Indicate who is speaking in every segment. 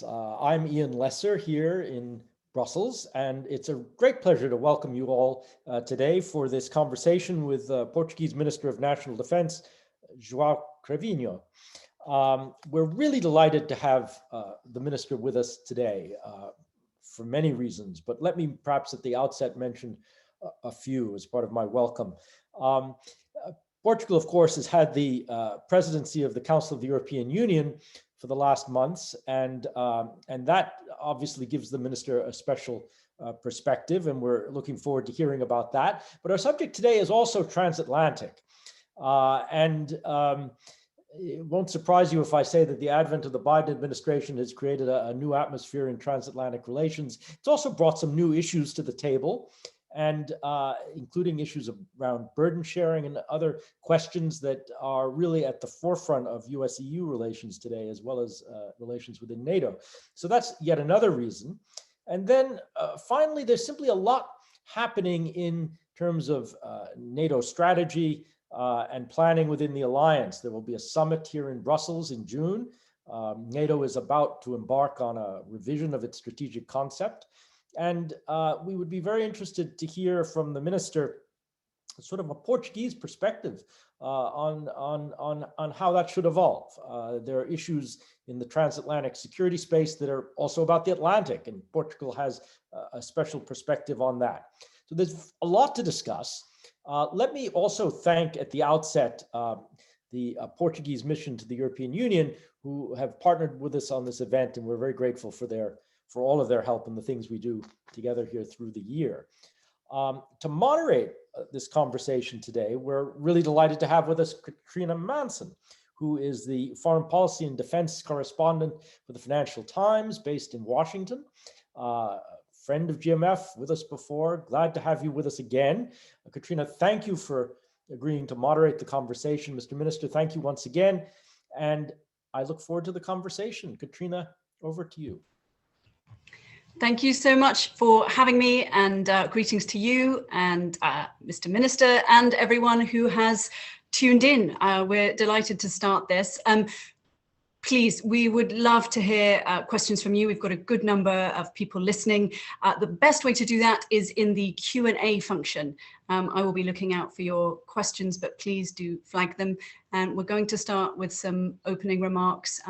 Speaker 1: I'm Ian Lesser here in Brussels, and it's a great pleasure to welcome you all today for this conversation with Portuguese Minister of National Defense, João Cravinho. We're really delighted to have the Minister with us today for many reasons, but let me perhaps at the outset mention a few as part of my welcome. Portugal, of course, has had the presidency of the Council of the European Union for the last months, and that obviously gives the minister a special perspective, and we're looking forward to hearing about that. But our subject today is also transatlantic, it won't surprise you if I say that the advent of the Biden administration has created a new atmosphere in transatlantic relations. It's also brought some new issues to the table, and including issues around burden sharing and other questions that are really at the forefront of US-EU relations today, as well as relations within NATO. So that's yet another reason. And then finally, there's simply a lot happening in terms of NATO strategy and planning within the alliance. There will be a summit here in Brussels in June. NATO is about to embark on a revision of its strategic concept. And we would be very interested to hear from the minister sort of a Portuguese perspective on how that should evolve. There are issues in the transatlantic security space that are also about the Atlantic, and Portugal has a special perspective on that. So there's a lot to discuss. Let me also thank at the outset the Portuguese mission to the European Union, who have partnered with us on this event, and we're very grateful for all of their help and the things we do together here through the year. To moderate this conversation today, we're really delighted to have with us Katrina Manson, who is the foreign policy and defense correspondent for the Financial Times based in Washington. Friend of GMF, with us before. Glad to have you with us again. Katrina, thank you for agreeing to moderate the conversation. Mr. Minister, thank you once again. And I look forward to the conversation. Katrina, over to you.
Speaker 2: Thank you so much for having me, and greetings to you and Mr. Minister and everyone who has tuned in. We're delighted to start this. Please, we would love to hear questions from you. We've got a good number of people listening. The best way to do that is in the Q&A function. I will be looking out for your questions, but please do flag them. And we're going to start with some opening remarks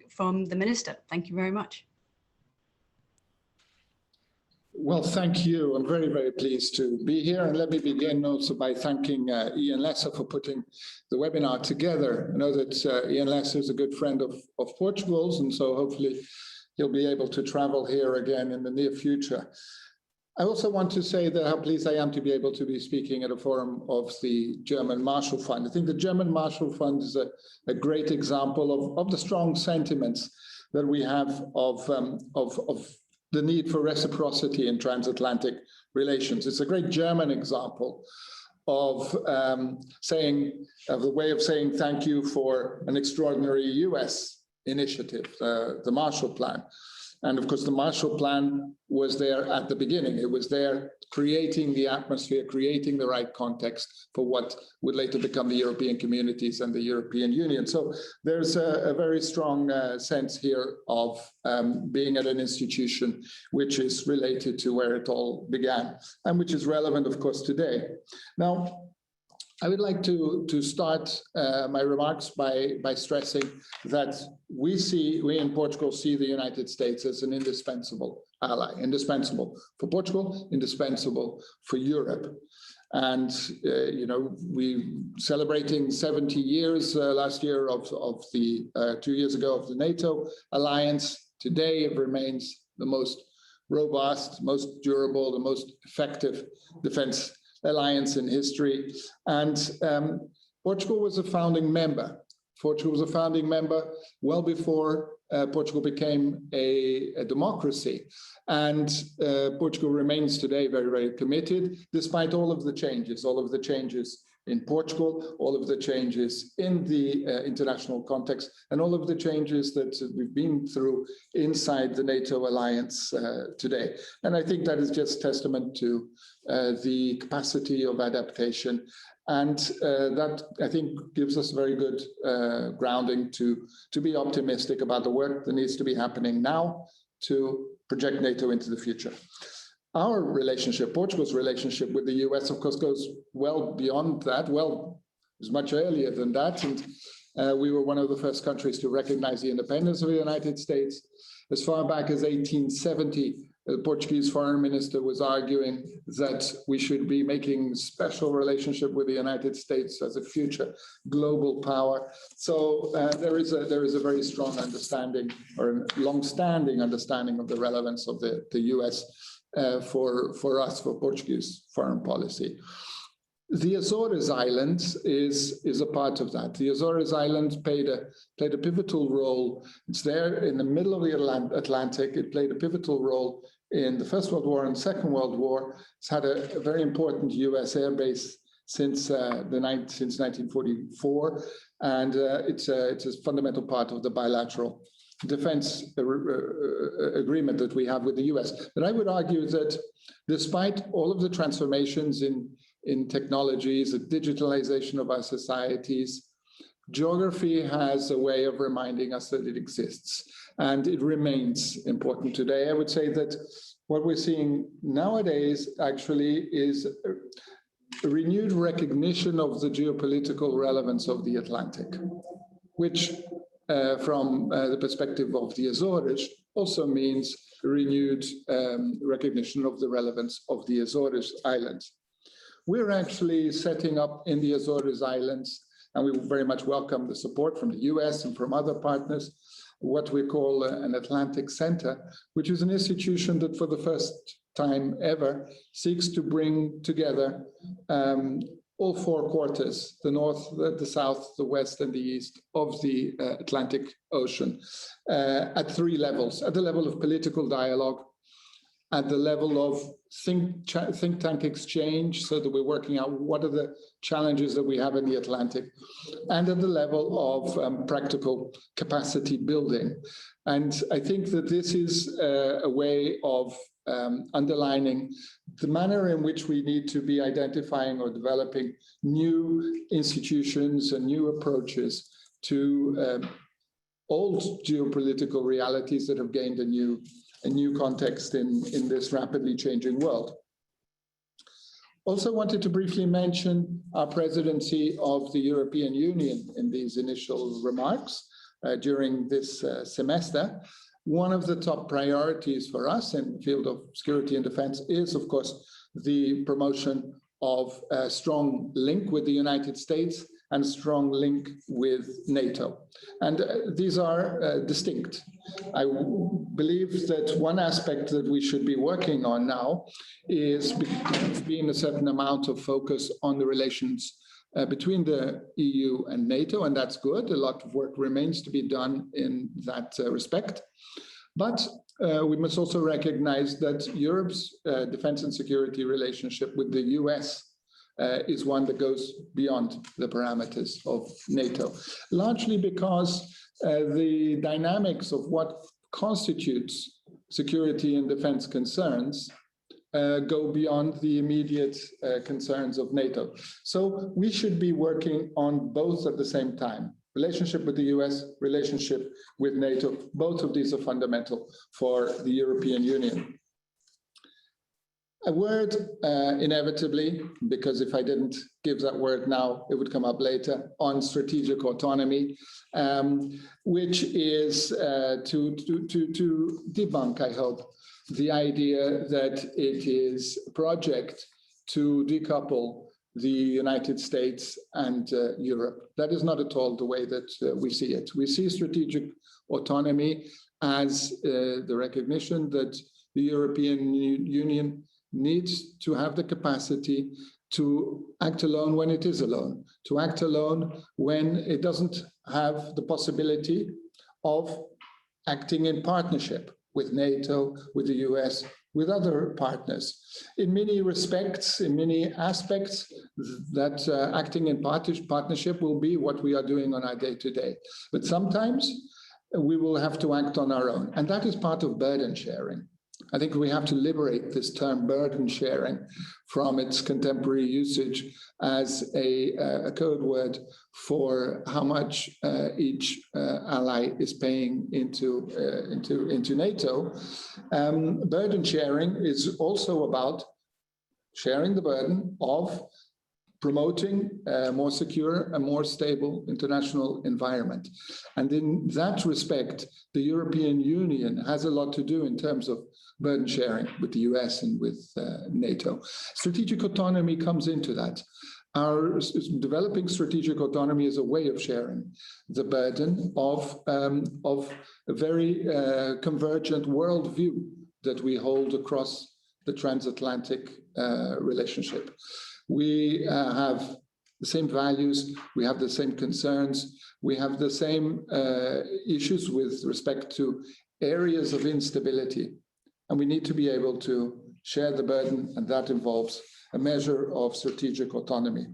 Speaker 2: from the Minister. Thank you very much.
Speaker 3: Well, thank you. I'm very, very pleased to be here. And let me begin also by thanking Ian Lesser for putting the webinar together. I know that Ian Lesser is a good friend of Portugal's, and so hopefully he'll be able to travel here again in the near future. I also want to say that how pleased I am to be able to be speaking at a forum of the German Marshal Fund. I think the German Marshal Fund is a great example of the strong sentiments that we have of the need for reciprocity in transatlantic relations. It's a great German example of the way of saying thank you for an extraordinary US initiative, the Marshall Plan. And of course, the Marshall Plan was there at the beginning. It was there creating the atmosphere, creating the right context for what would later become the European communities and the European Union. So there's a very strong sense here of being at an institution which is related to where it all began and which is relevant, of course, today. Now, I would like to start my remarks by stressing that we in Portugal see the United States as an indispensable ally, indispensable for Portugal, indispensable for Europe. And, we celebrating 70 years last year of the 2 years ago of the NATO alliance. Today, it remains the most robust, most durable, the most effective defense alliance in history. And Portugal was a founding member. Portugal was a founding member well before Portugal became a democracy. And Portugal remains today very, very committed, despite all of the changes in Portugal, all of the changes in the international context, and all of the changes that we've been through inside the NATO alliance today. And I think that is just testament to the capacity of adaptation And that, I think, gives us very good grounding to be optimistic about the work that needs to be happening now to project NATO into the future. Our relationship, Portugal's relationship with the US, of course, goes well beyond that. Well, it was much earlier than that. And we were one of the first countries to recognize the independence of the United States. As far back as 1870, the Portuguese foreign minister was arguing that we should be making special relationship with the United States as a future global power. So there is a very strong understanding, or a long-standing understanding, of the relevance of the US for us, for Portuguese foreign policy. The Azores Islands is a part of that. The Azores Islands played a pivotal role. It's there in the middle of the Atlantic. It played a pivotal role in the First World War and Second World War. It's had a very important US air base since 1944, and it's a fundamental part of the bilateral defense agreement that we have with the US. But I would argue that despite all of the transformations in technologies, the digitalization of our societies, geography has a way of reminding us that it exists, and it remains important today. I would say that what we're seeing nowadays actually is a renewed recognition of the geopolitical relevance of the Atlantic, which from the perspective of the Azores also means renewed recognition of the relevance of the Azores Islands. We're actually setting up in the Azores Islands, and we very much welcome the support from the US and from other partners, what we call an Atlantic Center, which is an institution that for the first time ever seeks to bring together all four quarters, the north, the south, the west, and the east of the Atlantic Ocean at three levels: at the level of political dialogue, at the level of think tank exchange, so that we're working out what are the challenges that we have in the Atlantic, and at the level of practical capacity building. And I think that this is a way of underlining the manner in which we need to be identifying or developing new institutions and new approaches to old geopolitical realities that have gained a new context in this rapidly changing world. Also wanted to briefly mention our presidency of the European Union in these initial remarks during this semester. One of the top priorities for us in the field of security and defense is, of course, the promotion of a strong link with the United States and a strong link with NATO. And these are distinct. I believe that one aspect that we should be working on now is being a certain amount of focus on the relations between the EU and NATO, and that's good. A lot of work remains to be done in that respect. But we must also recognize that Europe's defense and security relationship with the US is one that goes beyond the parameters of NATO, largely because the dynamics of what constitutes security and defense concerns go beyond the immediate concerns of NATO. So we should be working on both at the same time. Relationship with the US, relationship with NATO, both of these are fundamental for the European Union. A word, inevitably, because if I didn't give that word now, it would come up later, on strategic autonomy, which is to debunk, I hope, the idea that it is a project to decouple the United States and Europe. That is not at all the way that we see it. We see strategic autonomy as the recognition that the European Union needs to have the capacity to act alone when it is alone, to act alone when it doesn't have the possibility of acting in partnership with NATO, with the US, with other partners. In many respects, in many aspects, that acting in partnership will be what we are doing on our day-to-day. But sometimes we will have to act on our own. And that is part of burden sharing. I think we have to liberate this term burden sharing from its contemporary usage as a code word for how much each ally is paying into NATO. Burden sharing is also about sharing the burden of promoting a more secure and more stable international environment. And in that respect, the European Union has a lot to do in terms of burden sharing with the US and with NATO. Strategic autonomy comes into that. Our developing strategic autonomy is a way of sharing the burden of a very convergent worldview that we hold across the transatlantic relationship. We have the same values, we have the same concerns, we have the same issues with respect to areas of instability. And we need to be able to share the burden, and that involves a measure of strategic autonomy.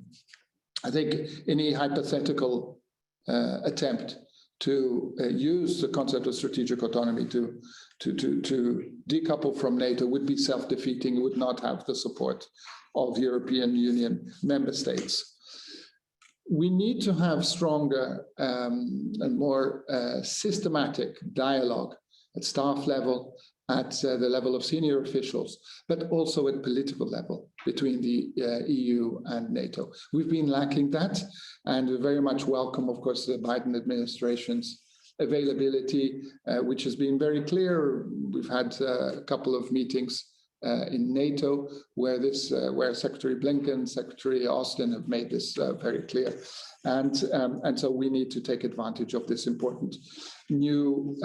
Speaker 3: I think any hypothetical attempt to use the concept of strategic autonomy to decouple from NATO would be self-defeating, would not have the support of European Union member states. We need to have stronger and more systematic dialogue at staff level, at the level of senior officials, but also at political level between the EU and NATO. We've been lacking that, and we very much welcome, of course, the Biden administration's availability, which has been very clear. We've had a couple of meetings in NATO where Secretary Blinken, Secretary Austin have made this very clear. And so we need to take advantage of this important new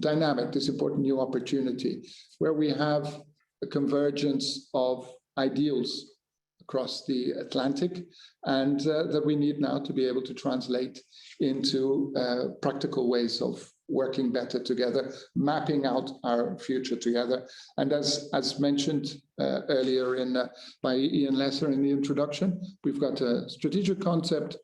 Speaker 3: dynamic, this important new opportunity, where we have a convergence of ideals across the Atlantic, and that we need now to be able to translate into practical ways of working better together, mapping out our future together. And as mentioned earlier by Ian Lesser in the introduction, we've got a strategic concept,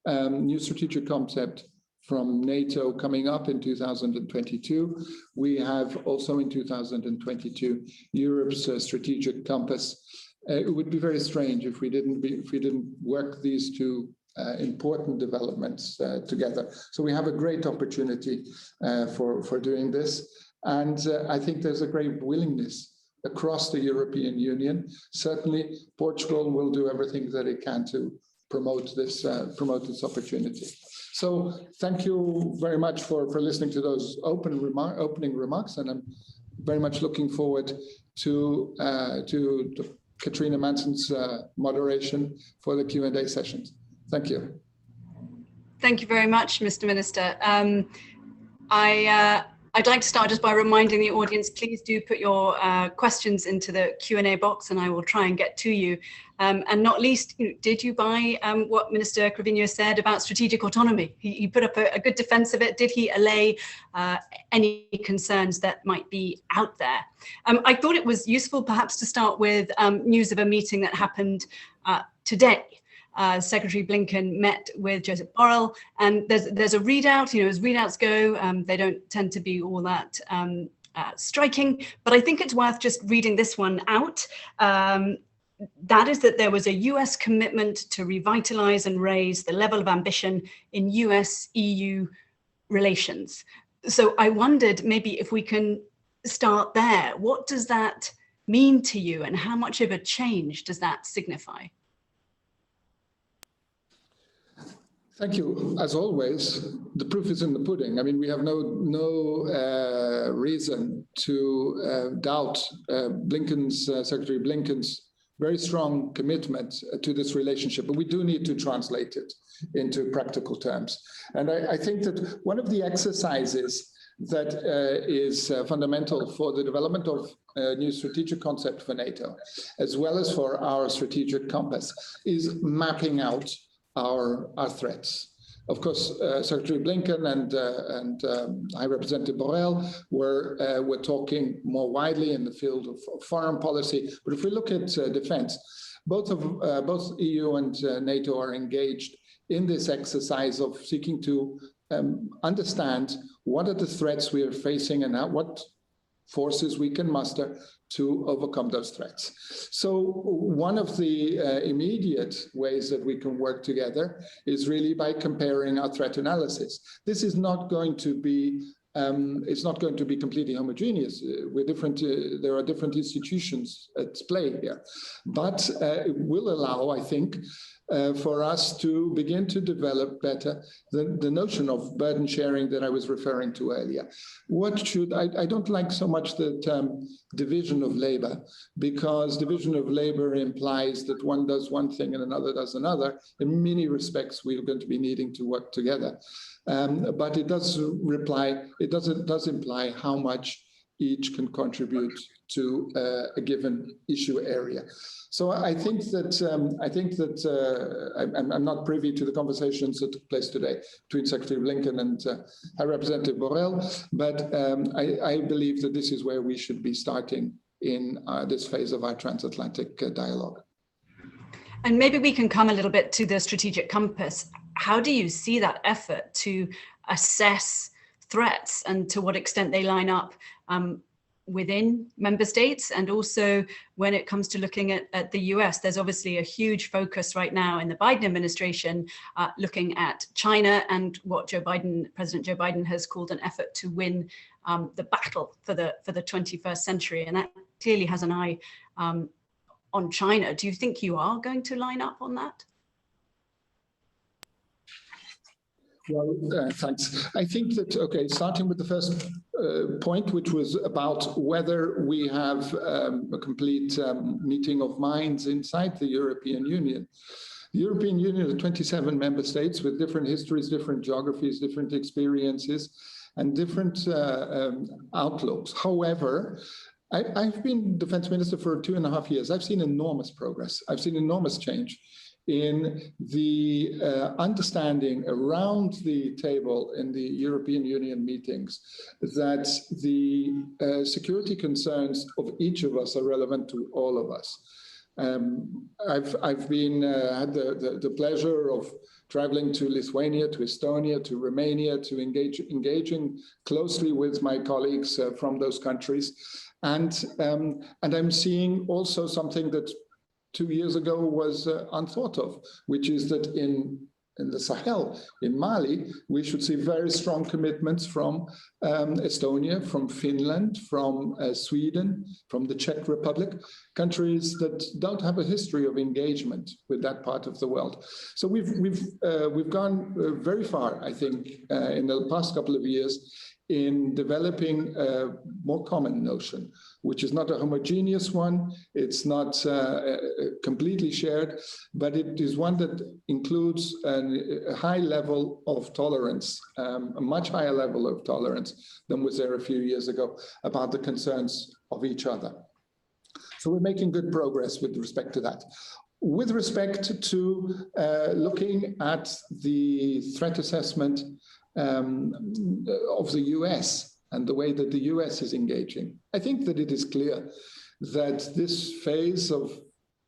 Speaker 3: new strategic concept from NATO coming up in 2022. We have also in 2022 Europe's strategic compass. It would be very strange if we didn't work these two important developments together. So we have a great opportunity for doing this, and I think there's a great willingness across the European Union. Certainly, Portugal will do everything that it can to promote this opportunity. So thank you very much for listening to those opening remarks, and I'm very much looking forward to Katrina Manson's moderation for the Q&A sessions. Thank you.
Speaker 2: Thank you very much, Mr. Minister. I'd like to start just by reminding the audience, please do put your questions into the Q&A box and I will try and get to you. And not least, did you buy what Minister Cravinho said about strategic autonomy? He put up a good defense of it. Did he allay any concerns that might be out there? I thought it was useful perhaps to start with news of a meeting that happened today. Secretary Blinken met with Joseph Borrell, and there's a readout. As readouts go, they don't tend to be all that striking, but I think it's worth just reading this one out. That is that there was a US commitment to revitalize and raise the level of ambition in US-EU relations. So I wondered maybe if we can start there. What does that mean to you, and how much of a change does that signify?
Speaker 3: Thank you. As always, the proof is in the pudding. I mean, we have no reason to doubt Secretary Blinken's very strong commitment to this relationship, but we do need to translate it into practical terms. And I think that one of the exercises that is fundamental for the development of a new strategic concept for NATO, as well as for our strategic compass, is mapping out our threats. Of course, Secretary Blinken and High Representative Borrell were talking more widely in the field of foreign policy. But if we look at defense, both EU and NATO are engaged in this exercise of seeking to understand what are the threats we are facing and what forces we can muster to overcome those threats. So one of the immediate ways that we can work together is really by comparing our threat analysis. This is not going to be it's not going to be completely homogeneous. We're different. There are different institutions at play here, but it will allow, I think, for us to begin to develop better the notion of burden sharing that I was referring to earlier. I don't like so much the term division of labor, because division of labor implies that one does one thing and another does another. In many respects, we're going to be needing to work together. But it does imply how much each can contribute to a given issue area. So I think that I'm not privy to the conversations that took place today between Secretary Blinken and High Representative Borrell, but I believe that this is where we should be starting in this phase of our transatlantic dialogue.
Speaker 2: And maybe we can come a little bit to the strategic compass. How do you see that effort to assess threats and to what extent they line up within member states? And also when it comes to looking at the US, there's obviously a huge focus right now in the Biden administration looking at China and what President Joe Biden has called an effort to win the battle for the 21st century. And that clearly has an eye on China. Do you think you are going to line up on that?
Speaker 3: Well, thanks. I think that, okay, starting with the first point, which was about whether we have a complete meeting of minds inside the European Union. The European Union is 27 member states with different histories, different geographies, different experiences, and different outlooks. However, I've been defense minister for 2.5 years. I've seen enormous progress. I've seen enormous change in the understanding around the table in the European Union meetings that the security concerns of each of us are relevant to all of us. I've been had the pleasure of traveling to Lithuania, to Estonia, to Romania, to engaging closely with my colleagues from those countries. And I'm seeing also something that 2 years ago was unthought of, which is that in the Sahel, in Mali, we should see very strong commitments from Estonia, from Finland, from Sweden, from the Czech Republic, countries that don't have a history of engagement with that part of the world. So we've gone very far, I think, in the past couple of years in developing a more common notion, which is not a homogeneous one, it's not completely shared, but it is one that includes a high level of tolerance, a much higher level of tolerance than was there a few years ago about the concerns of each other. So we're making good progress with respect to that. With respect to looking at the threat assessment of the US and the way that the US is engaging, I think that it is clear that this phase of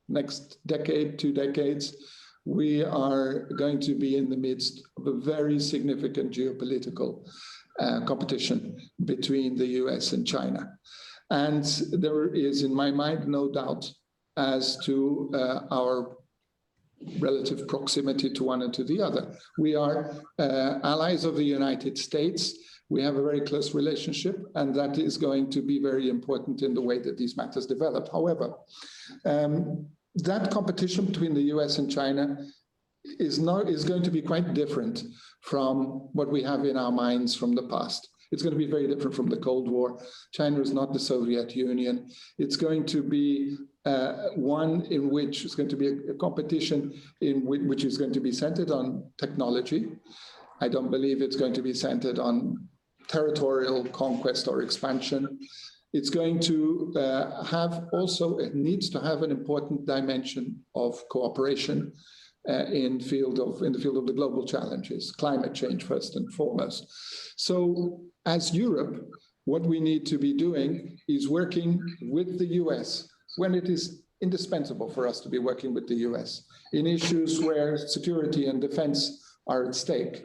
Speaker 3: next decade, 2 decades, we are going to be in the midst of a very significant geopolitical competition between the US and China. And there is, in my mind, no doubt as to our relative proximity to one and to the other. We are allies of the United States. We have a very close relationship, and that is going to be very important in the way that these matters develop. However, that competition between the US and China is going to be quite different from what we have in our minds from the past. It's going to be very different from the Cold War. China is not the Soviet Union. It's going to be one in which it's going to be a competition in which is going to be centered on technology. I don't believe it's going to be centered on territorial conquest or expansion. It's going to have also, it needs to have an important dimension of cooperation in the field of the global challenges, climate change first and foremost. So as Europe, what we need to be doing is working with the US when it is indispensable for us to be working with the US in issues where security and defense are at stake.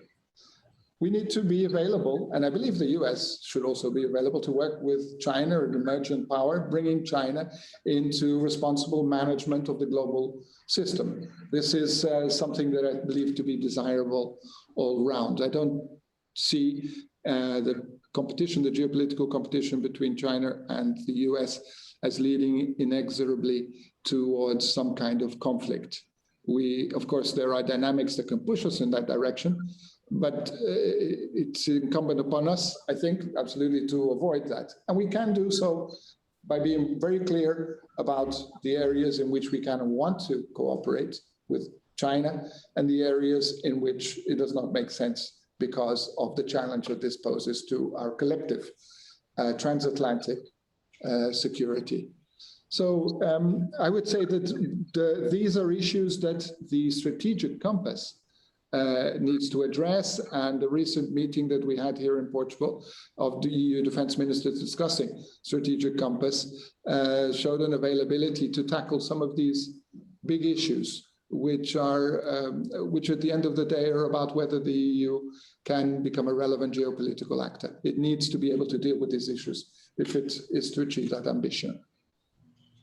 Speaker 3: we need to be available, and I believe the US should also be available to work with China, an emergent power, bringing China into responsible management of the global system. This is something that I believe to be desirable all round. I don't see the competition, the geopolitical competition between China and the US as leading inexorably towards some kind of conflict. Of course, there are dynamics that can push us in that direction, but it's incumbent upon us, I think, absolutely to avoid that. And we can do so by being very clear about the areas in which we can and want to cooperate with China and the areas in which it does not make sense because of the challenge that this poses to our collective transatlantic security. So I would say that these are issues that the strategic compass needs to address, and the recent meeting that we had here in Portugal of the EU defense ministers discussing strategic compass showed an availability to tackle some of these big issues, which at the end of the day are about whether the EU can become a relevant geopolitical actor. It needs to be able to deal with these issues if it is to achieve that ambition.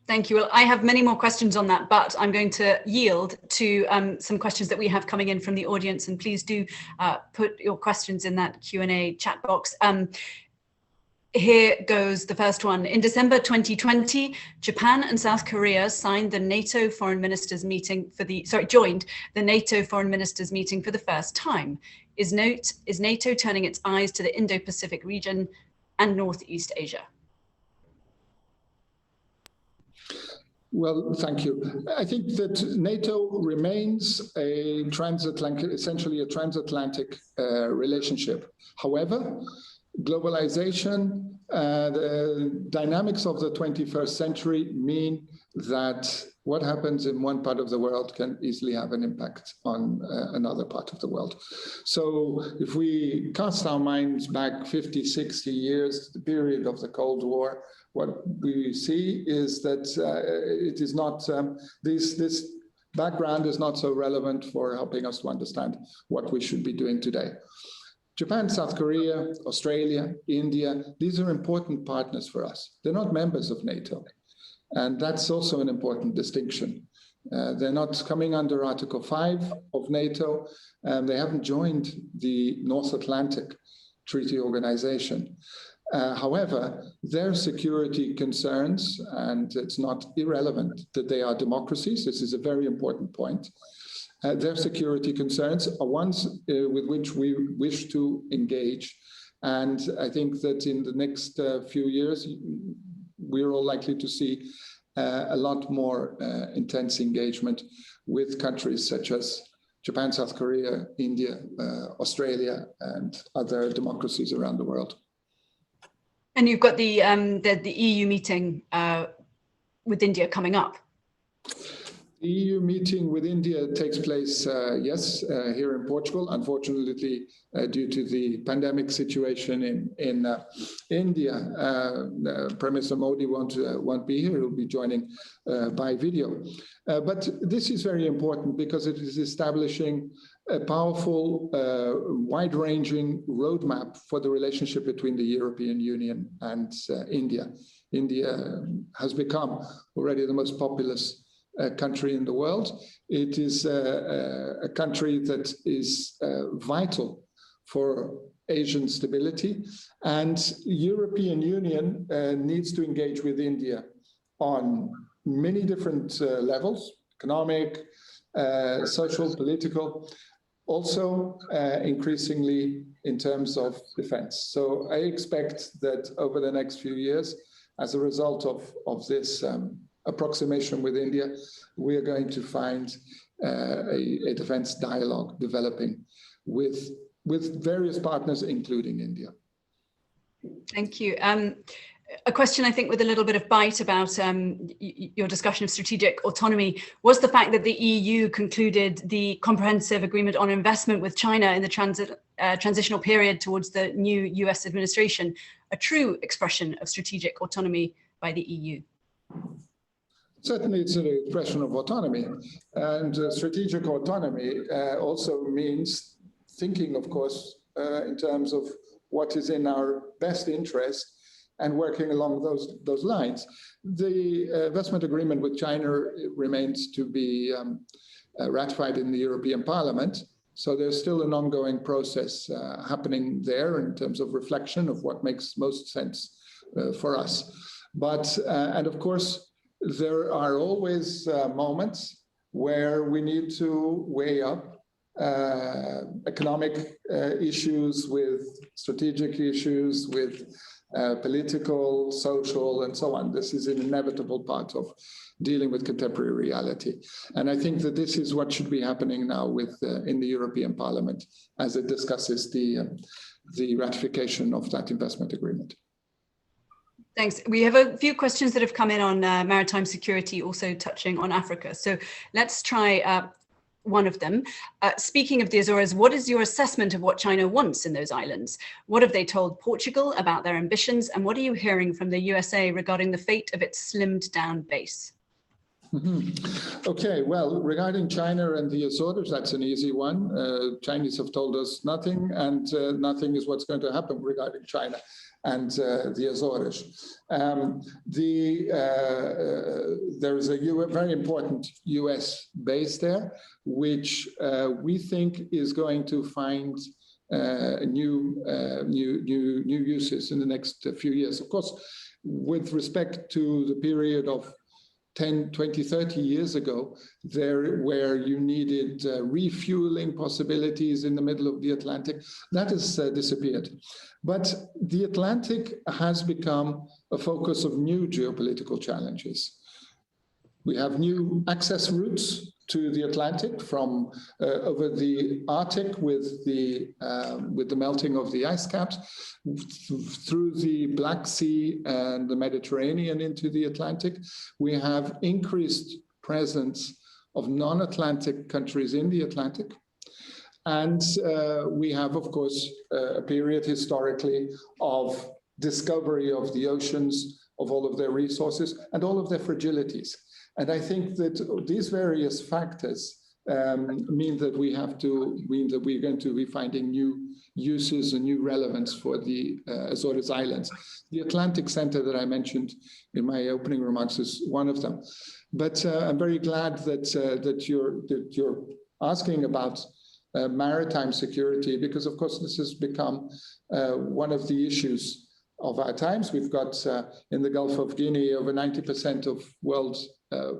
Speaker 2: Thank you. Well, I have many more questions on that, but I'm going to yield to some questions that we have coming in from the audience, and please do put your questions in that Q&A chat box. Here goes the first one. In December 2020, Japan and South Korea signed the NATO foreign ministers meeting joined the NATO foreign ministers meeting for the first time. Is NATO turning its eyes to the Indo-Pacific region and Northeast Asia?
Speaker 3: Well, thank you. I think that NATO remains essentially a transatlantic relationship. However, globalization, the dynamics of the 21st century mean that what happens in one part of the world can easily have an impact on another part of the world. So if we cast our minds back 50, 60 years, the period of the Cold War, what we see is that it is not, this background is not so relevant for helping us to understand what we should be doing today. Japan, South Korea, Australia, India, these are important partners for us. They're not members of NATO. And that's also an important distinction. They're not coming under Article 5 of NATO, and they haven't joined the North Atlantic Treaty Organization. However, their security concerns, and it's not irrelevant that they are democracies, this is a very important point, their security concerns are ones with which we wish to engage. And I think that in the next few years, we're all likely to see a lot more intense engagement with countries such as Japan, South Korea, India, Australia, and other democracies around the world.
Speaker 2: And you've got the EU meeting with India coming up.
Speaker 3: The EU meeting with India takes place, yes, here in Portugal. Unfortunately, due to the pandemic situation in India, Prime Minister Modi won't be here. He'll be joining by video. But this is very important because it is establishing a powerful, wide-ranging roadmap for the relationship between the European Union and India. India has become already the most populous country in the world. It is a country that is vital for Asian stability, and European Union needs to engage with India on many different levels, economic, social, political, also increasingly in terms of defense. So I expect that over the next few years, as a result of this approximation with India, we are going to find a defense dialogue developing with various partners, including India.
Speaker 2: Thank you. A question, I think, with a little bit of bite about your discussion of strategic autonomy was the fact that the EU concluded the comprehensive agreement on investment with China in the transitional period towards the new US administration, a true expression of strategic autonomy by the EU.
Speaker 3: Certainly, it's an expression of autonomy, and strategic autonomy also means thinking, of course, in terms of what is in our best interest and working along those lines. The investment agreement with China remains to be ratified in the European Parliament. So there's still an ongoing process happening there in terms of reflection of what makes most sense for us. But, and of course, there are always moments where we need to weigh up economic issues with strategic issues, with political, social, and so on. This is an inevitable part of dealing with contemporary reality. And I think that this is what should be happening now with in the European Parliament as it discusses the ratification of that investment agreement.
Speaker 2: Thanks. We have a few questions that have come in on maritime security, also touching on Africa. So let's try one of them. Speaking of the Azores, what is your assessment of what China wants in those islands? What have they told Portugal about their ambitions? And what are you hearing from the USA regarding the fate of its slimmed down base?
Speaker 3: Okay, well, regarding China and the Azores, that's an easy one. Chinese have told us nothing, and nothing is what's going to happen regarding China and the Azores. There's a very important US base there, which we think is going to find new uses in the next few years. Of course, with respect to the period of 10, 20, 30 years ago, where you needed refueling possibilities in the middle of the Atlantic, that has disappeared. But the Atlantic has become a focus of new geopolitical challenges. We have new access routes to the Atlantic from over the Arctic with the melting of the ice caps, through the Black Sea and the Mediterranean into the Atlantic. We have increased presence of non-Atlantic countries in the Atlantic. And we have, of course, a period historically of discovery of the oceans, of all of their resources and all of their fragilities. And I think that these various factors mean that we're going to be finding new uses and new relevance for the Azores Islands. The Atlantic Center that I mentioned in my opening remarks is one of them. But I'm very glad that you're asking about maritime security, because of course this has become one of the issues of our times. We've got in the Gulf of Guinea, over 90% of world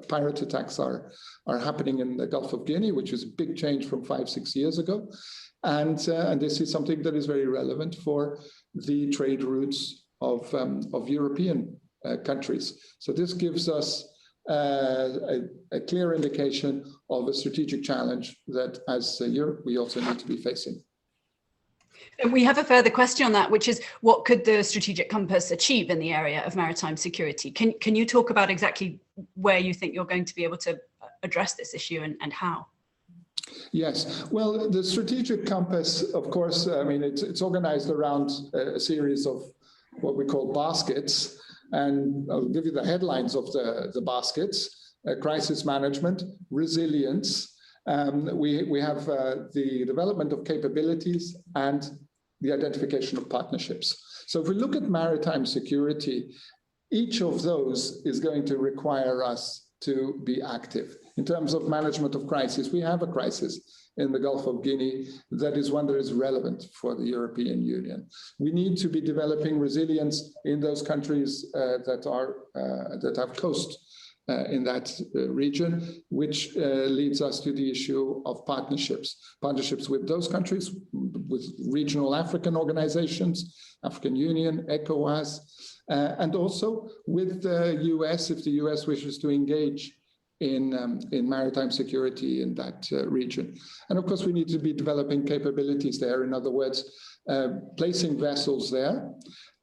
Speaker 3: pirate attacks are happening in the Gulf of Guinea, which is a big change from 5-6 years ago. And this is something that is very relevant for the trade routes of European countries. So this gives us a clear indication of a strategic challenge that as Europe, we also need to be facing.
Speaker 2: And we have a further question on that, which is what could the strategic compass achieve in the area of maritime security? Can you talk about exactly where you think you're going to be able to address this issue and how?
Speaker 3: Yes, well, the strategic compass, of course, I mean, it's organized around a series of what we call baskets. And I'll give you the headlines of the baskets: crisis management, resilience. We have the development of capabilities and the identification of partnerships. So if we look at maritime security, each of those is going to require us to be active. In terms of management of crisis, we have a crisis in the Gulf of Guinea that is one that is relevant for the European Union. We need to be developing resilience in those countries that have coast in that region, which leads us to the issue of partnerships with those countries, with regional African organizations, African Union, ECOWAS, and also with the US, if the US wishes to engage in maritime security in that region. And of course, we need to be developing capabilities there. In other words, placing vessels there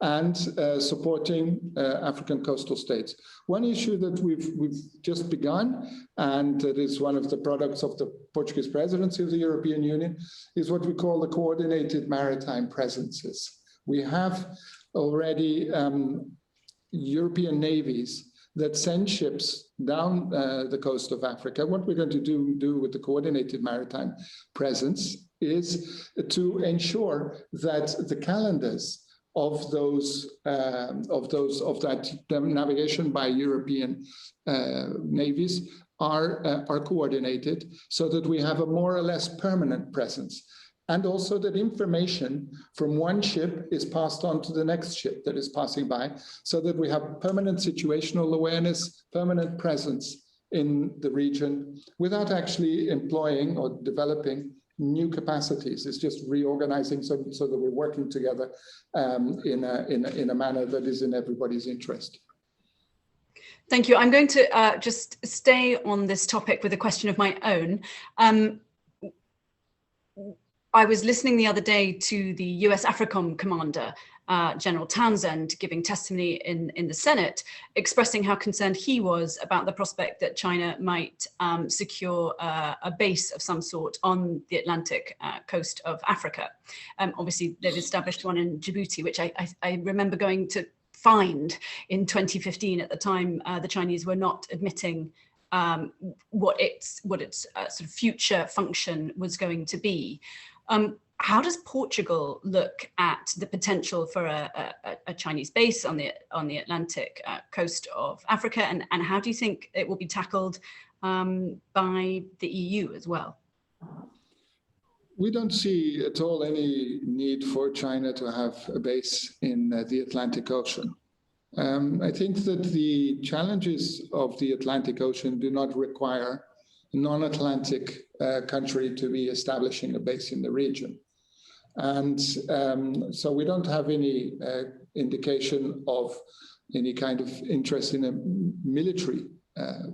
Speaker 3: and supporting African coastal states. One issue that we've just begun, and that is one of the products of the Portuguese presidency of the European Union, is what we call the coordinated maritime presences. We have already European navies that send ships down the coast of Africa. What we're going to do with the coordinated maritime presence is to ensure that the calendars of that navigation by European navies are coordinated, so that we have a more or less permanent presence. And also that information from one ship is passed on to the next ship that is passing by, so that we have permanent situational awareness, permanent presence in the region, without actually employing or developing new capacities. It's just reorganizing so that we're working together in a manner that is in everybody's interest.
Speaker 2: Thank you. I'm going to just stay on this topic with a question of my own. I was listening the other day to the US AFRICOM commander, General Townsend, giving testimony in the Senate, expressing how concerned he was about the prospect that China might secure a base of some sort on the Atlantic coast of Africa. Obviously, they've established one in Djibouti, which I remember going to find in 2015. At the time, the Chinese were not admitting what its sort of future function was going to be. How does Portugal look at the potential for a Chinese base on the Atlantic coast of Africa, and how do you think it will be tackled by the EU as well?
Speaker 3: We don't see at all any need for China to have a base in the Atlantic Ocean. I think that the challenges of the Atlantic Ocean do not require a non-Atlantic country to be establishing a base in the region. And so we don't have any indication of any kind of interest in a military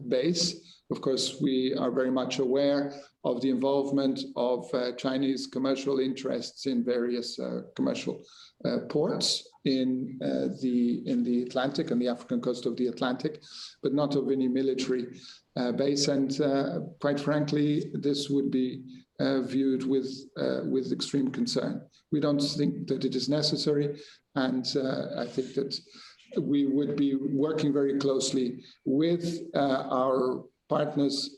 Speaker 3: base. Of course, we are very much aware of the involvement of Chinese commercial interests in various commercial ports in the Atlantic and the African coast of the Atlantic, but not of any military base. And quite frankly, this would be viewed with extreme concern. We don't think that it is necessary, and I think that we would be working very closely with our partners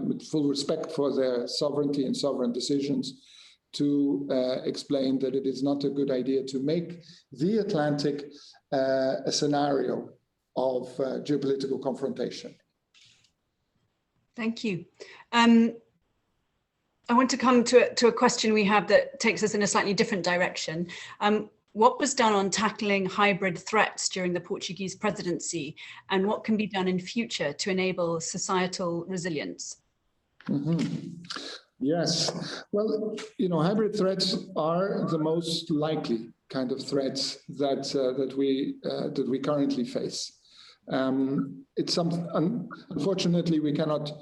Speaker 3: with full respect for their sovereignty and sovereign decisions to explain that it is not a good idea to make the Atlantic a scenario of geopolitical confrontation.
Speaker 2: Thank you. I want to come to a question we have that takes us in a slightly different direction. What was done on tackling hybrid threats during the Portuguese presidency, and what can be done in future to enable societal resilience?
Speaker 3: Mm-hmm. Yes, well, hybrid threats are the most likely kind of threats that we currently face. Unfortunately, we cannot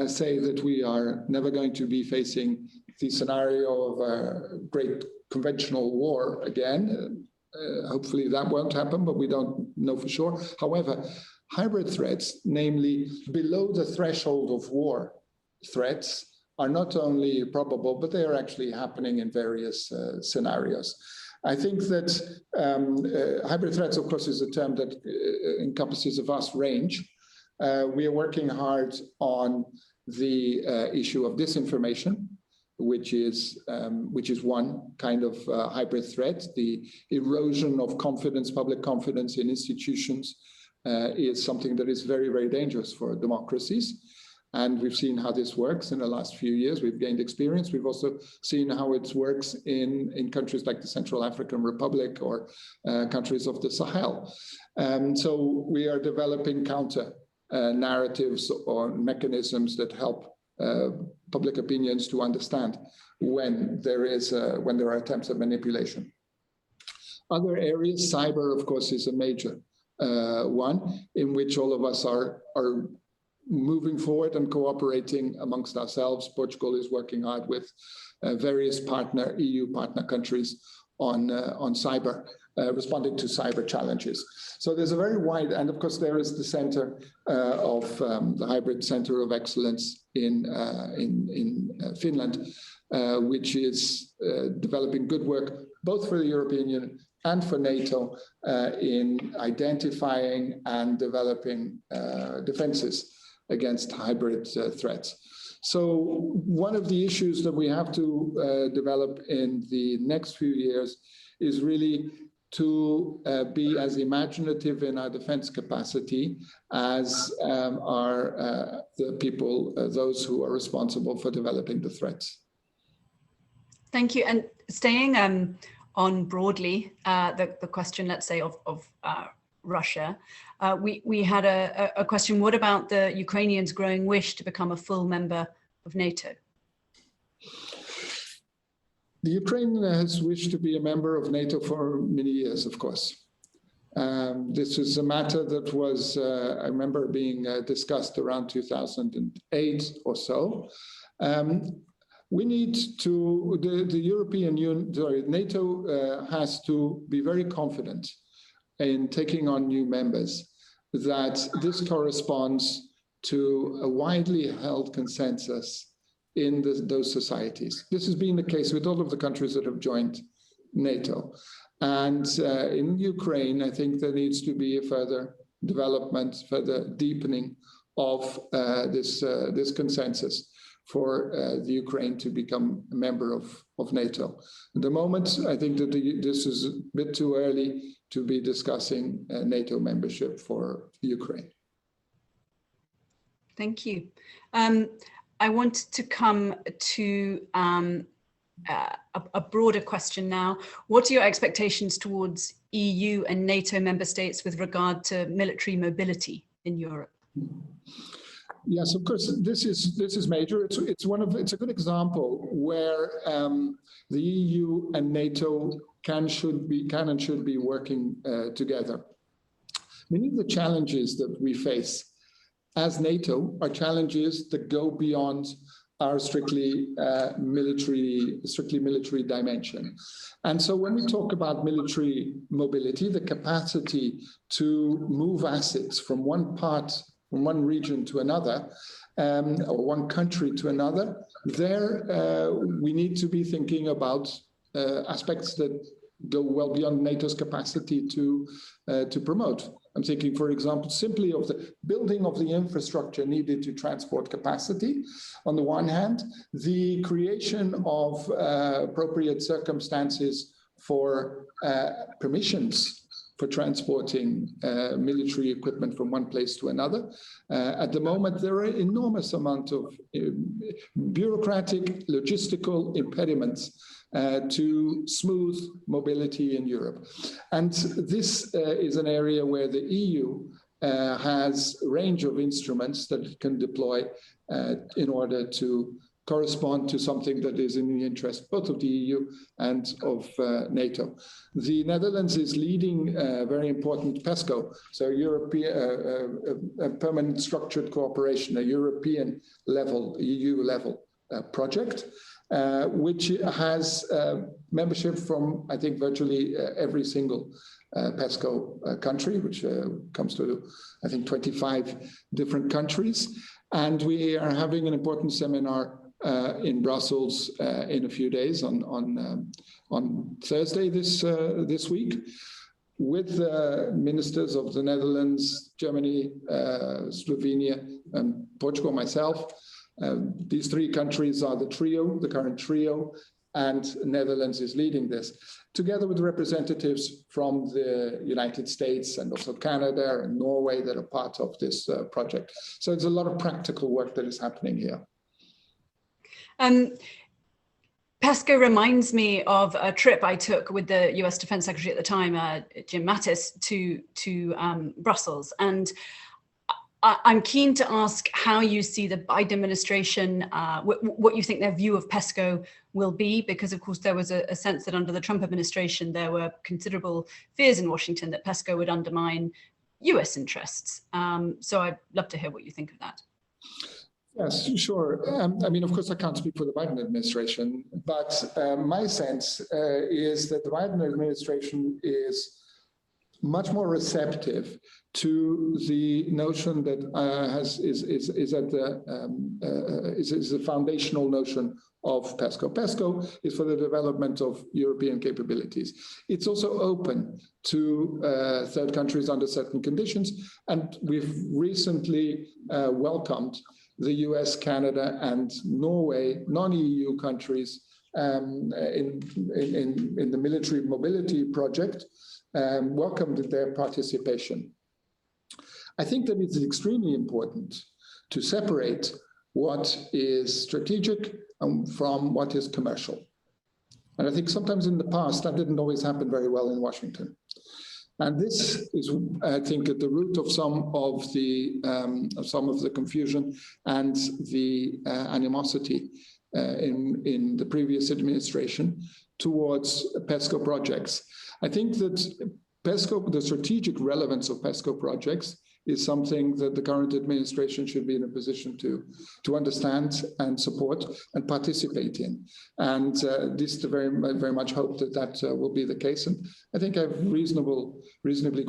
Speaker 3: say that we are never going to be facing the scenario of a great conventional war again. Hopefully that won't happen, but we don't know for sure. However, hybrid threats, namely below the threshold of war threats, are not only probable, but they are actually happening in various scenarios. I think that hybrid threats, of course, is a term that encompasses a vast range. We are working hard on the issue of disinformation, which is one kind of hybrid threat. The erosion of confidence, public confidence in institutions is something that is very, very dangerous for democracies. And we've seen how this works in the last few years. We've gained experience. We've also seen how it works in countries like the Central African Republic or countries of the Sahel. So we are developing counter narratives or mechanisms that help public opinions to understand when there are attempts at manipulation. Other areas, cyber, of course, is a major one in which all of us are moving forward and cooperating amongst ourselves. Portugal is working hard with various EU partner countries on cyber, responding to cyber challenges. So there's a very wide, and of course there is the center of the Hybrid Center of Excellence in Finland, which is developing good work both for the European Union and for NATO in identifying and developing defenses against hybrid threats. So one of the issues that we have to develop in the next few years is really to be as imaginative in our defense capacity as are the people, those who are responsible for developing the threats.
Speaker 2: Thank you. And staying on broadly the question, let's say, of Russia, we had a question. What about the Ukrainians' growing wish to become a full member of NATO?
Speaker 3: The Ukraine has wished to be a member of NATO for many years, of course. This is a matter that was, I remember, being discussed around 2008 or so. We need to, the European Union, sorry, NATO has to be very confident in taking on new members, that this corresponds to a widely held consensus in those societies. This has been the case with all of the countries that have joined NATO. And in Ukraine, I think there needs to be a further development, further deepening of this consensus for the Ukraine to become a member of NATO. At the moment, I think that this is a bit too early to be discussing NATO membership for Ukraine.
Speaker 2: Thank you. I want to come to a broader question now. What are your expectations towards EU and NATO member states with regard to military mobility in Europe?
Speaker 3: Yes, of course. This is major. It's a good example where the EU and NATO can and should be working together. Many of the challenges that we face as NATO are challenges that go beyond our strictly military dimension. And so when we talk about military mobility, the capacity to move assets from one region to another, or one country to another, there we need to be thinking about aspects that go well beyond NATO's capacity to promote. I'm thinking, for example, simply of the building of the infrastructure needed to transport capacity. On the one hand, the creation of appropriate circumstances for permissions for transporting military equipment from one place to another. At the moment, there are enormous amount of bureaucratic, logistical impediments to smooth mobility in Europe. And this is an area where the EU has a range of instruments that it can deploy in order to correspond to something that is in the interest both of the EU and of NATO. The Netherlands is leading a very important PESCO, so European Permanent Structured Cooperation, a European level, EU level project, which has membership from, I think, virtually every single PESCO country, which comes to, I think, 25 different countries. And we are having an important seminar in Brussels in a few days on Thursday this week with ministers of the Netherlands, Germany, Slovenia, and Portugal, myself. These three countries are the current trio, and Netherlands is leading this, together with representatives from the United States and also Canada and Norway that are part of this project. So it's a lot of practical work that is happening here.
Speaker 2: PESCO reminds me of a trip I took with the US Defense Secretary at the time, Jim Mattis, to Brussels. And I'm keen to ask how you see the Biden administration, what you think their view of PESCO will be, because of course there was a sense that under the Trump administration, there were considerable fears in Washington that PESCO would undermine US interests. So I'd love to hear what you think of that.
Speaker 3: Yes, sure. I mean, of course, I can't speak for the Biden administration, but my sense is that the Biden administration is much more receptive to the notion that is the foundational notion of PESCO. PESCO is for the development of European capabilities. It's also open to third countries under certain conditions, and we've recently welcomed the US, Canada, and Norway, non-EU countries in the military mobility project, welcomed their participation. I think that it's extremely important to separate what is strategic from what is commercial. And I think sometimes in the past that didn't always happen very well in Washington. And this is, I think, at the root of some of the confusion and the animosity in the previous administration towards PESCO projects. I think that PESCO, the strategic relevance of PESCO projects, is something that the current administration should be in a position to understand and support and participate in. And this very much hope that will be the case. And I think I have reasonably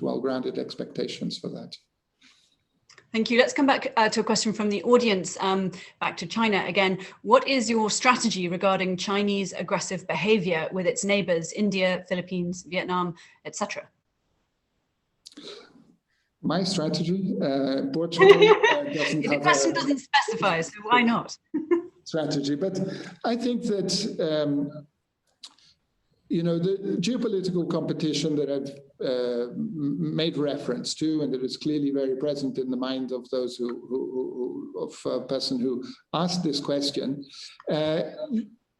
Speaker 3: well-grounded expectations for that.
Speaker 2: Thank you. Let's come back to a question from the audience, back to China again. What is your strategy regarding Chinese aggressive behavior with its neighbors, India, Philippines, Vietnam, etc.?
Speaker 3: My strategy, Portugal doesn't have
Speaker 2: the question doesn't specify, so why not?
Speaker 3: Strategy, but I think that the geopolitical competition that I've made reference to, and that is clearly very present in the mind of those person who asked this question,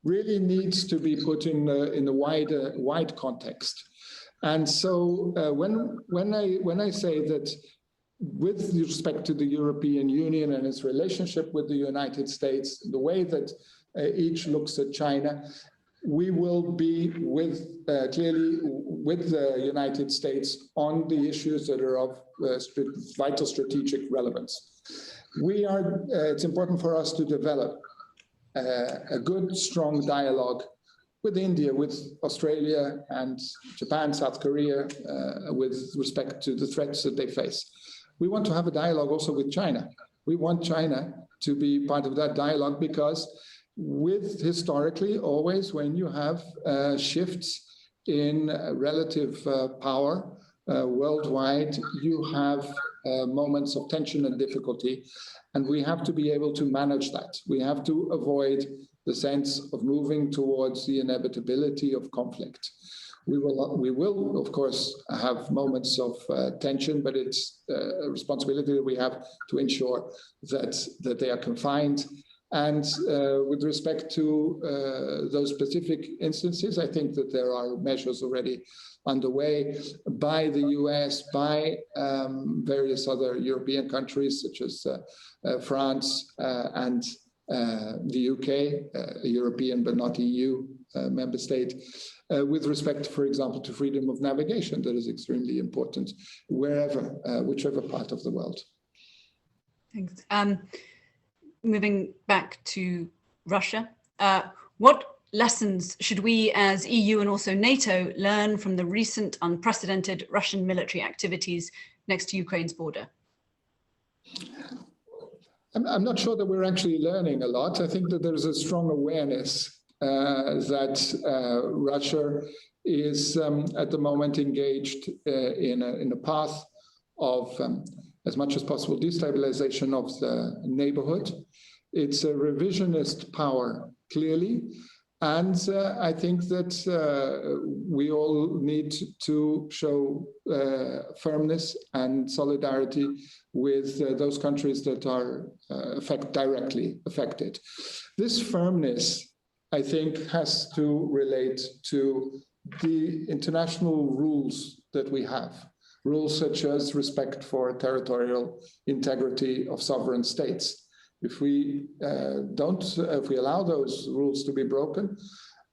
Speaker 3: really needs to be put in a wide context. And so when I say that with respect to the European Union and its relationship with the United States, the way that each looks at China, we will be clearly with the United States on the issues that are of vital strategic relevance. It's important for us to develop a good, strong dialogue with India, with Australia and Japan, South Korea, with respect to the threats that they face. We want to have a dialogue also with China. We want China to be part of that dialogue because historically, always when you have shifts in relative power worldwide, you have moments of tension and difficulty, and we have to be able to manage that. We have to avoid the sense of moving towards the inevitability of conflict. We will, of course, have moments of tension, but it's a responsibility that we have to ensure that they are confined. And with respect to those specific instances, I think that there are measures already underway by the US, by various other European countries, such as France and the UK, a European but not EU member state, with respect, for example, to freedom of navigation, that is extremely important whichever part of the world.
Speaker 2: Thanks. Moving back to Russia, what lessons should we as EU and also NATO learn from the recent unprecedented Russian military activities next to Ukraine's border?
Speaker 3: I'm not sure that we're actually learning a lot. I think that there's a strong awareness that Russia is at the moment engaged in a path of as much as possible destabilization of the neighborhood. It's a revisionist power, clearly. And I think that we all need to show firmness and solidarity with those countries that are directly affected. This firmness, I think, has to relate to the international rules that we have. Rules such as respect for territorial integrity of sovereign states. If we allow those rules to be broken,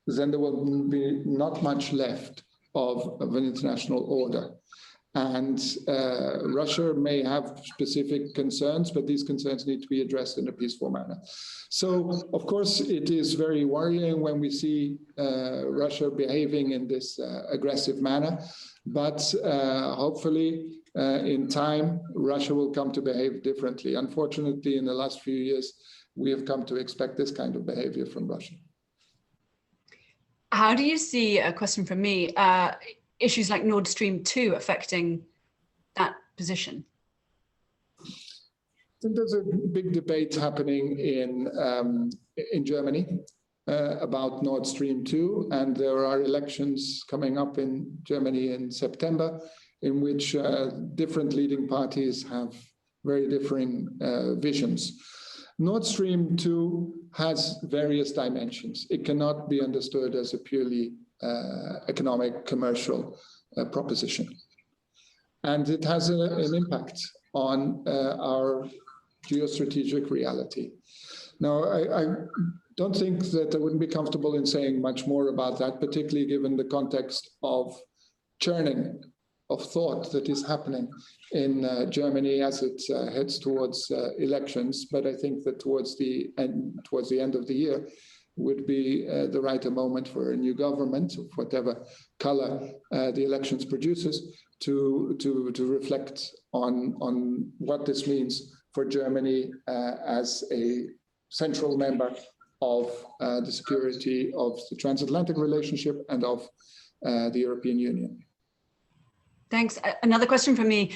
Speaker 3: then there will be not much left of an international order. And Russia may have specific concerns, but these concerns need to be addressed in a peaceful manner. So, of course, it is very worrying when we see Russia behaving in this aggressive manner. but hopefully in time, Russia will come to behave differently. Unfortunately, in the last few years, we have come to expect this kind of behavior from Russia.
Speaker 2: How do you see, a question from me, issues like Nord Stream 2 affecting that position?
Speaker 3: I think there's a big debate happening in Germany about Nord Stream 2, and there are elections coming up in Germany in September, in which different leading parties have very differing visions. Nord Stream 2 has various dimensions. It cannot be understood as a purely economic, commercial proposition. And it has an impact on our geostrategic reality. Now, I don't think that I wouldn't be comfortable in saying much more about that, particularly given the context of churning of thought that is happening in Germany as it heads towards elections. But I think that towards the end of the year would be the right moment for a new government, of whatever color the elections produces, to reflect on what this means for Germany as a central member of the security of the transatlantic relationship and of the European Union.
Speaker 2: Thanks. Another question from me.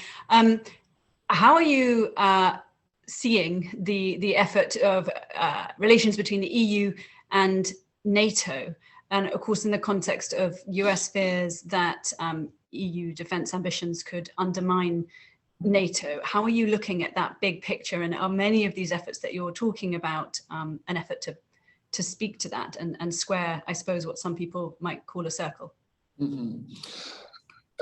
Speaker 2: How are you seeing the effort of relations between the EU and NATO? And of course, in the context of US fears that EU defense ambitions could undermine NATO, how are you looking at that big picture? And are many of these efforts that you're talking about an effort to speak to that and square, I suppose, what some people might call a circle?
Speaker 3: Mm-hmm.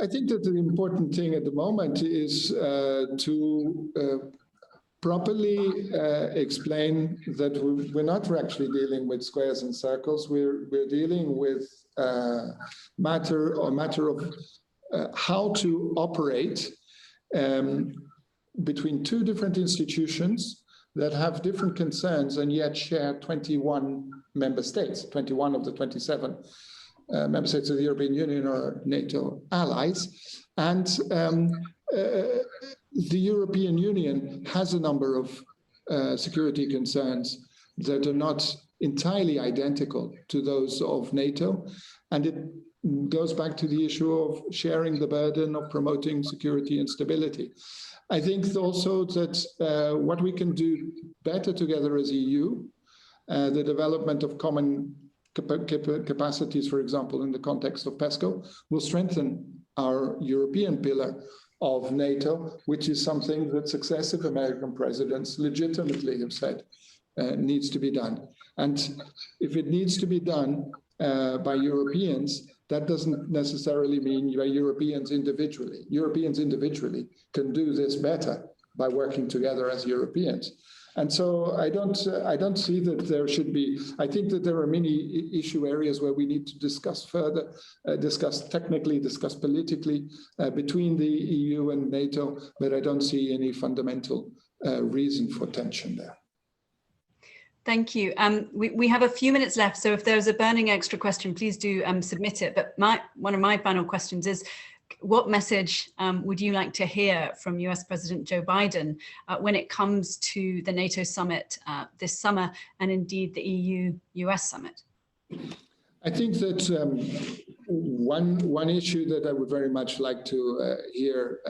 Speaker 3: I think that the important thing at the moment is to properly explain that we're not actually dealing with squares and circles. We're dealing with matter of how to operate between two different institutions that have different concerns and yet share 21 member states, 21 of the 27 member states of the European Union or NATO allies. And the European Union has a number of security concerns that are not entirely identical to those of NATO. And it goes back to the issue of sharing the burden of promoting security and stability. I think also that what we can do better together as EU, the development of common capacities, for example, in the context of PESCO, will strengthen our European pillar of NATO, which is something that successive American presidents legitimately have said needs to be done. And if it needs to be done by Europeans, that doesn't necessarily mean by Europeans individually. Europeans individually can do this better by working together as Europeans. And so I don't see that there should be. I think that there are many issue areas where we need to discuss further, discuss technically, discuss politically between the EU and NATO, but I don't see any fundamental reason for tension there.
Speaker 2: Thank you. We have a few minutes left, so if there's a burning extra question, please do submit it. But one of my final questions is, what message would you like to hear from US President Joe Biden when it comes to the NATO summit this summer and indeed the EU-US summit?
Speaker 3: I think that one issue that I would very much like to hear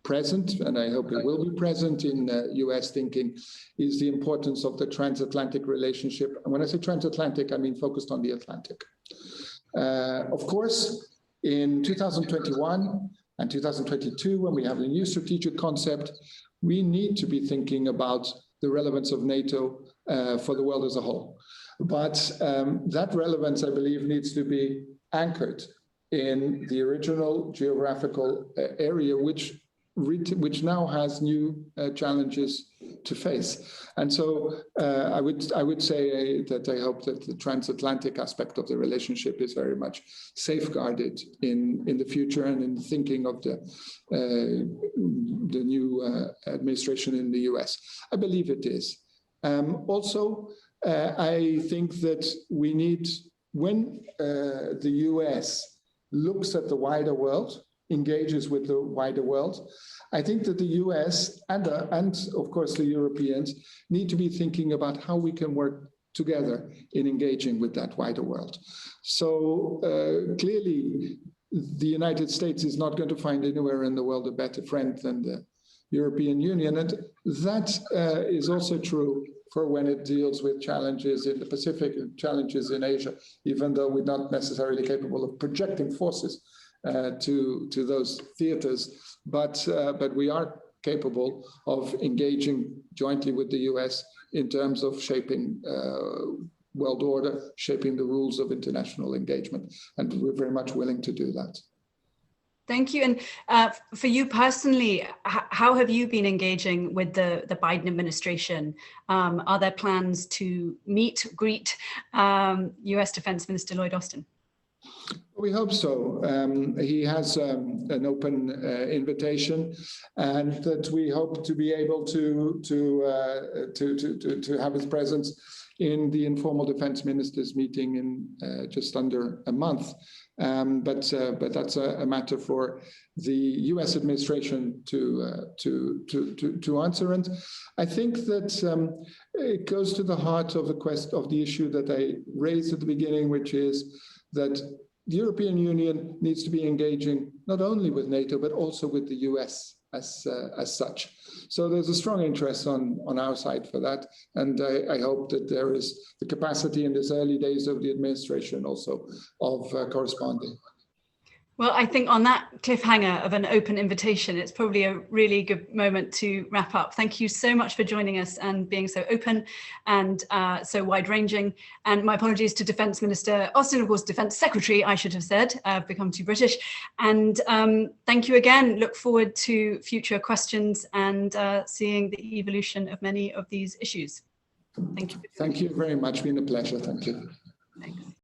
Speaker 3: present, and I hope it will be present in US thinking, is the importance of the transatlantic relationship. And when I say transatlantic, I mean focused on the Atlantic. Of course, in 2021 and 2022, when we have the new strategic concept, we need to be thinking about the relevance of NATO for the world as a whole. But that relevance, I believe, needs to be anchored in the original geographical area, which now has new challenges to face. And so I would say that I hope that the transatlantic aspect of the relationship is very much safeguarded in the future and in the thinking of the new administration in the US. I believe it is. Also, I think that we need, when the US looks at the wider world, engages with the wider world. I think that the US and of course the Europeans need to be thinking about how we can work together in engaging with that wider world. So clearly, the United States is not going to find anywhere in the world a better friend than the European Union. And that is also true for when it deals with challenges in the Pacific and challenges in Asia, even though we're not necessarily capable of projecting forces to those theaters. But we are capable of engaging jointly with the US in terms of shaping world order, shaping the rules of international engagement. And we're very much willing to do that.
Speaker 2: Thank you. And for you personally, how have you been engaging with the Biden administration? Are there plans to greet US Defense Minister Lloyd Austin?
Speaker 3: We hope so. He has an open invitation, and that we hope to be able to have his presence in the informal defense ministers meeting in just under a month. But that's a matter for the U.S. administration to answer. And I think that it goes to the heart of the issue that I raised at the beginning, which is that the European Union needs to be engaging not only with NATO, but also with the US as such. So there's a strong interest on our side for that. And I hope that there is the capacity in these early days of the administration also of corresponding.
Speaker 2: Well, I think on that cliffhanger of an open invitation, it's probably a really good moment to wrap up. Thank you so much for joining us and being so open and so wide-ranging. And my apologies to Defence Minister Austin, of course, Defence Secretary, I should have said. I've become too British. And thank you again. Look forward to future questions and seeing the evolution of many of these issues. Thank you.
Speaker 3: Thank you very much. It's been a pleasure. Thank you.
Speaker 2: Thanks.